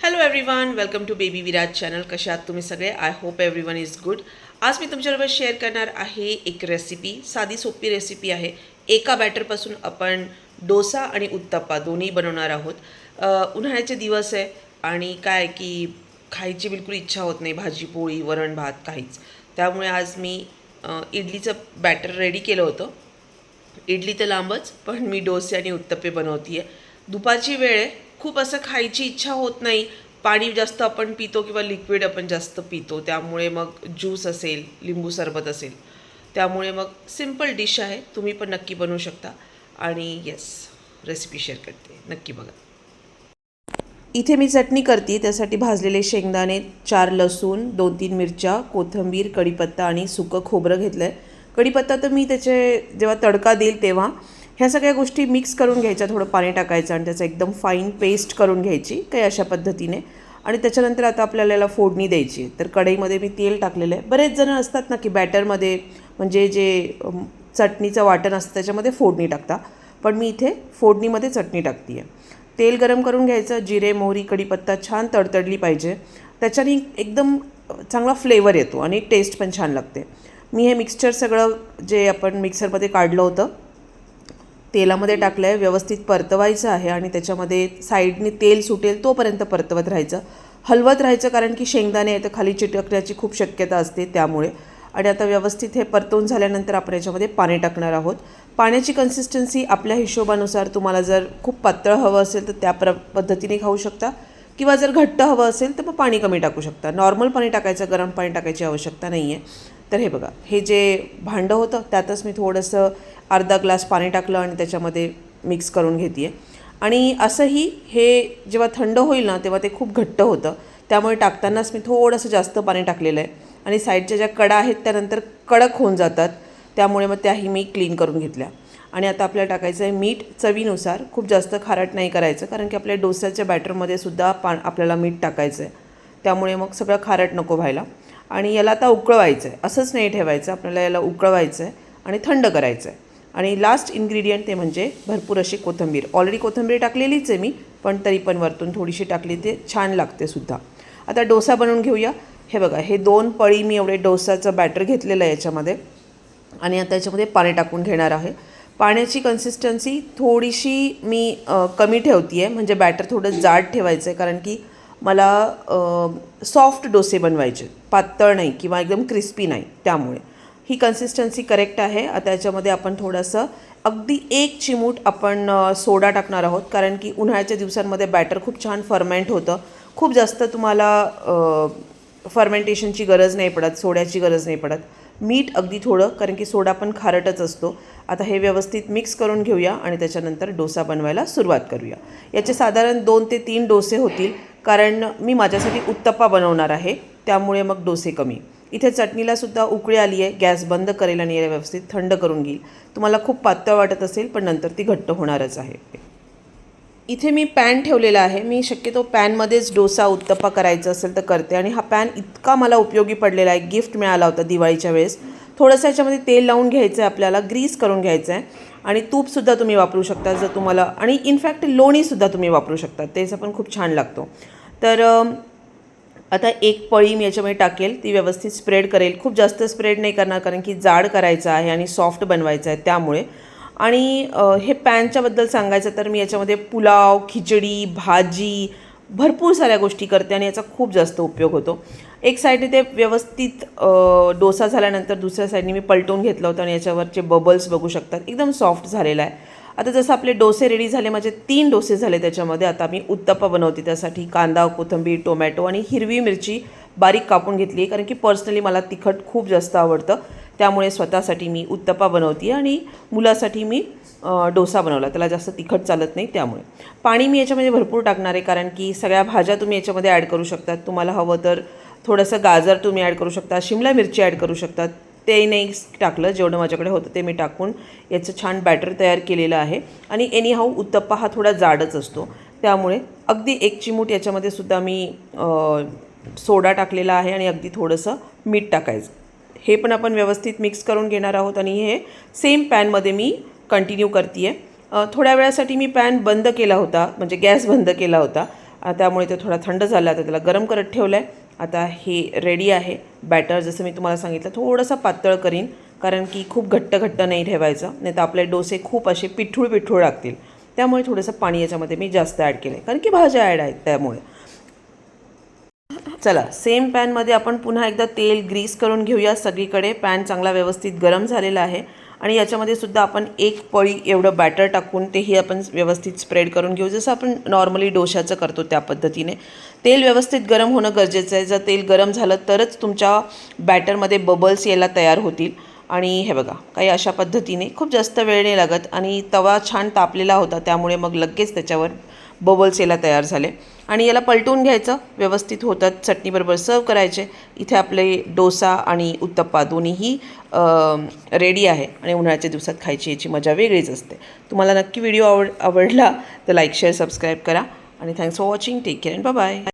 Hello everyone, welcome to baby Viraj channel. कशा आहात तुम्ही सगळे? I hope everyone is good. आज मी तुमच्याबरोबर शेअर करणार आहे एक रेसिपी. साधी सोपी रेसिपी आहे. एका बॅटरपासून आपण डोसा आणि उत्तप्पा दोन्ही बनवणार आहोत. उन्हाळ्याचे दिवस आहे आणि काय की खायची बिलकुल इच्छा होत नाही, भाजी पोळी वरण भात काहीच. त्यामुळे आज मी इडलीचं बॅटर रेडी केलं होतं. इडली तर लांबच, पण मी डोसे आणि उत्तप्पे बनवते आहे. दुपारची वेळ आहे, खूप असं खायची इच्छा होत नाही. पाणी जास्त आपण पितो किंवा लिक्विड आपण जास्त पितो, त्यामुळे मग ज्यूस असेल, लिंबू सरबत असेल, त्यामुळे मग सिम्पल डिश आहे. तुम्ही पण नक्की बनवू शकता. आणि येस, रेसिपी शेअर करते, नक्की बघा. इथे मी चटणी करते. त्यासाठी भाजलेले शेंगदाणे, 4 लसूण, 2-3 मिरच्या, कोथिंबीर, कढीपत्ता आणि सुकं खोबरं घेतलं आहे. कढीपत्ता तर मी त्याचे जेव्हा तडका देईल तेव्हा ह्या सगळ्या गोष्टी मिक्स करून घ्यायच्या, थोडं पाणी टाकायचं आणि त्याचं एकदम फाईन पेस्ट करून घ्यायची काही अशा पद्धतीने. आणि त्याच्यानंतर आता आपल्याला याला फोडणी द्यायची. तर कढईमध्ये मी तेल टाकलेलं आहे. बरेच जण असतात ना की बॅटरमध्ये म्हणजे जे चटणीचं वाटण असतं त्याच्यामध्ये फोडणी टाकता, पण मी इथे फोडणीमध्ये चटणी टाकते आहे. तेल गरम करून घ्यायचं. जिरे, मोहरी, कढीपत्ता छान तडतडली पाहिजे. त्याच्याने एकदम चांगला फ्लेवर येतो आणि टेस्ट पण छान लागते. मी हे मिक्सचर सगळं जे आपण मिक्सरमध्ये काढलं होतं तेलामध्ये टाकलं आहे. व्यवस्थित परतवायचं आहे आणि त्याच्यामध्ये साईडने तेल सुटेल तोपर्यंत परतवत राहायचं, हलवत राहायचं, कारण की शेंगदाणे आहे तर खाली चिटकण्याची खूप शक्यता असते त्यामुळे. आणि आता व्यवस्थित हे परतवून झाल्यानंतर आपण याच्यामध्ये पाणी टाकणार आहोत. पाण्याची कन्सिस्टन्सी आपल्या हिशोबानुसार, तुम्हाला जर खूप पातळ हवं असेल तर त्या पद्धतीने खाऊ शकता, किंवा जर घट्ट हवं असेल तर मग पाणी कमी टाकू शकता. नॉर्मल पाणी टाकायचं, गरम पाणी टाकायची आवश्यकता नाही आहे. तर हे बघा, हे जे भांडं होतं त्यातच मी थोडंसं अर्धा ग्लास पाणी टाकलं आणि त्याच्यामध्ये मिक्स करून घेते आहे. आणि असंही हे जेव्हा थंड होईल ना तेव्हा ते खूप घट्ट होतं, त्यामुळे टाकतानाच मी थोडंसं जास्त पाणी टाकलेलं आहे. आणि साईडच्या ज्या कडा आहेत त्यानंतर कडक होऊन जातात, त्यामुळे मग त्याही मी क्लीन करून घेतल्या. आणि आता आपल्याला टाकायचं आहे मीठ चवीनुसार. खूप जास्त खारट नाही करायचं, कारण की आपल्या डोस्याच्या बॅटरमध्ये सुद्धा आपल्याला मीठ टाकायचं आहे, त्यामुळे मग सगळं खारट नको व्हायला. आणि याला आता उकळवायचं आहे, असंच नाही ठेवायचं, आपल्याला याला उकळवायचं आहे आणि थंड करायचं आहे. आणि लास्ट इन्ग्रेडियंट ते म्हणजे भरपूर अशी कोथिंबीर. ऑलरेडी कोथिंबीर टाकलेलीच आहे मी, पण तरी पण वरतून थोडीशी टाकली ते छान लागते सुद्धा. आता डोसा बनवून घेऊया. हे बघा, हे 2 पळी मी एवढे डोसाचं बॅटर घेतलेलं आहे याच्यामध्ये. आणि आता याच्यामध्ये पाणी टाकून घेणार आहे. पाण्याची कन्सिस्टन्सी थोडीशी मी कमी ठेवते आहे, म्हणजे बॅटर थोडं जाड ठेवायचं आहे, कारण की मला सॉफ्ट डोसे बनवायचे, पातळ नाही किंवा एकदम क्रिस्पी नाही, त्यामुळे ही कन्सिस्टन्सी करेक्ट आहे. आता याच्यामध्ये आपण थोडंसं अगदी 1 चिमूट आपण सोडा टाकणार आहोत, कारण की उन्हाळ्याच्या दिवसांमध्ये बॅटर खूप छान फर्मेंट होतं. खूप जास्त तुम्हाला फर्मेंटेशनची गरज नाही पडत, सोड्याची गरज नाही पडत. मीठ अगदी थोडं, कारण की सोडा पण खारटच असतो. आता हे व्यवस्थित मिक्स करून घेऊया आणि त्याच्यानंतर डोसा बनवायला सुरुवात करूया. याचे साधारण 2 ते 3 डोसे होतील, कारण मी माझ्यासाठी उत्तप्पा बनवणार आहे, त्यामुळे मग डोसे कमी. इथे चटणीलासुद्धा उकळी आली आहे. गॅस बंद करेल आणि याला व्यवस्थित थंड करून घेईल. तुम्हाला खूप पातळ वाटत असेल पण नंतर ती घट्ट होणारच आहे. इथे मी पॅन ठेवलेला आहे. मी शक्यतो पॅनमध्येच डोसा उत्तप्पा करायचं असेल तर करते. आणि हा पॅन इतका मला उपयोगी पडलेला आहे, गिफ्ट मिळाला होता दिवाळीच्या वेळेस. थोडंसं याच्यामध्ये तेल लावून घ्यायचं आहे, आपल्याला ग्रीस करून घ्यायचं आहे. आणि तूपसुद्धा तुम्ही वापरू शकता जर तुम्हाला, आणि इनफॅक्ट लोणीसुद्धा तुम्ही वापरू शकता, त्याचा पण खूप छान लागतो. तर आता 1 पळी मी याच्यामध्ये टाकेल, ती व्यवस्थित स्प्रेड करेल. खूप जास्त स्प्रेड नाही करणार, कारण की जाड करायचं आहे आणि सॉफ्ट बनवायचं आहे त्यामुळे. आणि हे पॅनच्याबद्दल सांगायचं तर मी याच्यामध्ये पुलाव, खिचडी, भाजी, भरपूर साऱ्या गोष्टी करते आणि याचा खूप जास्त उपयोग होतो. एक साईडने ते व्यवस्थित डोसा झाल्यानंतर दुसऱ्या साईडने मी पलटवून घेतलं होतं आणि याच्यावरचे बबल्स बघू शकतात, एकदम सॉफ्ट झालेला आहे. आता जसं आपले डोसे रेडी झाले, माझे 3 डोसे झाले त्याच्यामध्ये. आता मी उत्तप्पा बनवते. त्यासाठी कांदा, कोथिंबीर, टोमॅटो आणि हिरवी मिरची बारीक कापून घेतली आहे, कारण की पर्सनली मला तिखट खूप जास्त आवडतं, त्यामुळे स्वतःसाठी मी उत्तप्पा बनवते आणि मुलासाठी मी डोसा बनवला, त्याला जास्त तिखट चालत नाही, त्यामुळे. पाणी मी याच्यामध्ये भरपूर टाकणार आहे, कारण की सगळ्या भाज्या तुम्ही याच्यामध्ये ॲड करू शकतात. तुम्हाला हवं तर थोडंसं गाजर तुम्ही ॲड करू शकता, शिमला मिरची ॲड करू शकतात. ते नाही टाकलं, जेवढं माझ्याकडे होतं ते मी टाकून याचं छान बॅटर तयार केलेलं आहे. आणि एनीहाऊ उत्तप्पा हा थोडा जाडच असतो, त्यामुळे अगदी 1 चिमूट याच्यामध्ये सुद्धा मी सोडा टाकलेला आहे आणि अगदी थोडंसं मीठ टाकायचं. हे पण आपण व्यवस्थित मिक्स करून घेणार आहोत. आणि हे सेम पॅनमध्ये मी कंटिन्यू करते आहे. थोड्या वेळासाठी मी पॅन बंद केला होता, म्हणजे गॅस बंद केला होता, त्यामुळे ते थोडा थंड झाला. आता त्याला गरम करत ठेवलं आहे. आता हे रेडी आहे बॅटर. जसं मी तुम्हाला सांगितलं थोडंसं पातळ करीन, कारण की खूप घट्ट नाही ठेवायचं, नाही तर आपले डोसे खूप असे पिठूळ लागतील. त्यामुळे थोडंसं पाणी याच्यामध्ये मी जास्त ॲड केलं आहे, कारण की भाज्या ॲड आहेत त्यामुळे. चला, सेम पॅनमध्ये आपण पुन्हा एकदा तेल ग्रीस करून घेऊया सगळीकडे. पॅन चांगला व्यवस्थित गरम झालेला आहे आणि याच्यामध्ये सुद्धा आपण 1 पळी एवढं बॅटर टाकून तेही आपण व्यवस्थित स्प्रेड करून घेऊ, जसं आपण नॉर्मली डोशाचं करतो त्या पद्धतीने. तेल व्यवस्थित गरम होणं गरजेचं आहे. जर तेल गरम झालं तरच तुमच्या बॅटरमध्ये बबल्स यायला तयार होतील. आणि हे बघा, काही अशा पद्धतीने खूप जास्त वेळ नाही लागत आणि तवा छान तापलेला होता, त्यामुळे मग लगेच त्याच्यावर बबल्स यायला तयार झाले. आणि याला पलटून घ्यायचं, व्यवस्थित होतात, चटणीबरोबर सर्व करायचे. इथे आपले डोसा आणि उत्तप्पा दोन्हीही रेडी आहे आणि उन्हाळ्याच्या दिवसात खायची याची मजा वेगळीच असते. तुम्हाला नक्की व्हिडिओ आवडला तर लाईक शेअर सबस्क्राईब करा आणि thanks for watching. Take care and bye bye.